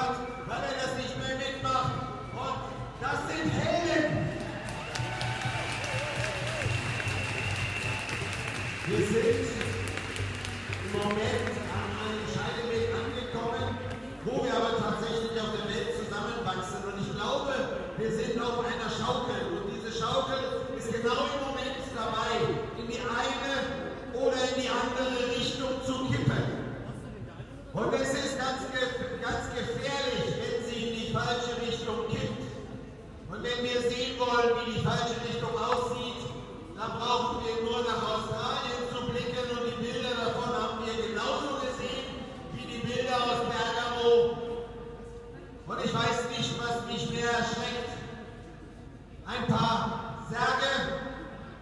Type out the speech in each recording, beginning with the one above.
hat, weil er das nicht mehr mitmacht. Und das sind Helden. Wir sind im Moment an einem Scheideweg angekommen, wo wir aber tatsächlich auf der Welt zusammenwachsen. Und ich glaube, wir sind auf einer Schaukel. Und diese Schaukel ist genau im Moment dabei, in die eine oder in die andere Richtung zu kippen. Und es ist ganz gefährlich, wenn sie in die falsche Richtung kippt. Und wenn wir sehen wollen, wie die falsche Richtung aussieht, dann brauchen wir nur nach Australien zu blicken und die Bilder davon haben wir genauso gesehen wie die Bilder aus Bergamo. Und ich weiß nicht, was mich mehr erschreckt. Ein paar Särge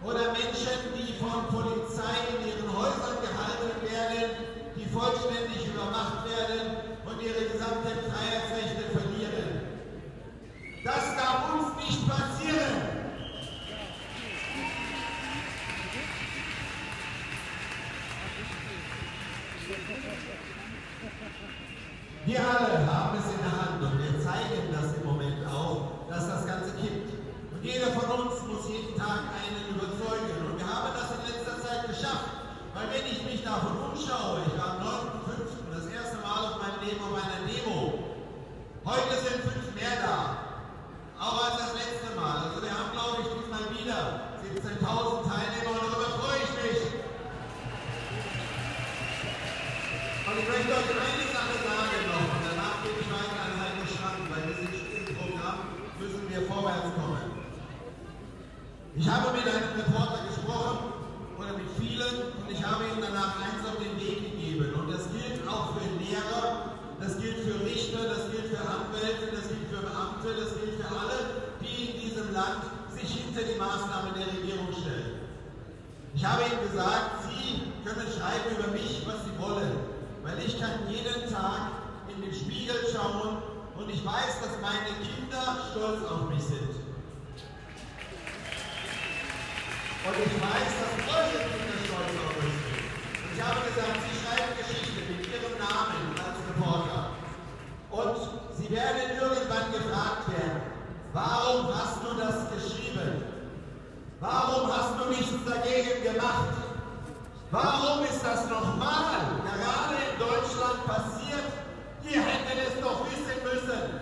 oder Menschen, die von Polizei in ihren Häusern gehalten werden, die vollständig überwacht werden und ihre gesamten Freiheitsrechte verlieren. Das darf uns nicht passieren. Wir alle haben es in der Hand und wir zeigen das im Moment auch, dass das Ganze kippt. Und jeder von uns muss jeden Tag einen überzeugen. Und wir haben das in letzter Zeit geschafft. Weil wenn ich mich davon umschaue, ich war am 9.5. das erste Mal auf meinem Leben auf einer Demo. Heute sind 5 mehr da. Auch als das letzte Mal. Also wir haben, glaube ich, diesmal wieder 17.000 Teilnehmer und darüber freue ich mich. Und ich möchte euch eine Sache sagen noch und danach gebe ich weiter an Heiko Schrank, weil wir sind im Programm, müssen wir vorwärts kommen. Ich habe mit einem Reporter gesprochen oder mit vielen und ich habe ihm danach eins auf den Weg gegeben und das gilt auch für Lehrer, das gilt für Richter, das gilt für Anwälte, das gilt für Beamte, das gilt für alle, die in diesem Land sich hinter die Maßnahmen der Regierung stellen. Ich habe ihm gesagt, Sie können schreiben über mich, was Sie wollen, weil ich kann jeden Tag in den Spiegel schauen und ich weiß, dass meine Kinder stolz auf mich sind. Und ich weiß, dass eure Kinder stolz auf euch sind. Und ich habe gesagt, Sie schreiben Geschichte mit Ihrem Namen als Reporter. Und Sie werden irgendwann gefragt werden, warum hast du das geschrieben? Warum hast du nichts dagegen gemacht? Warum ist das nochmal gerade in Deutschland passiert? Ihr hättet es doch wissen müssen.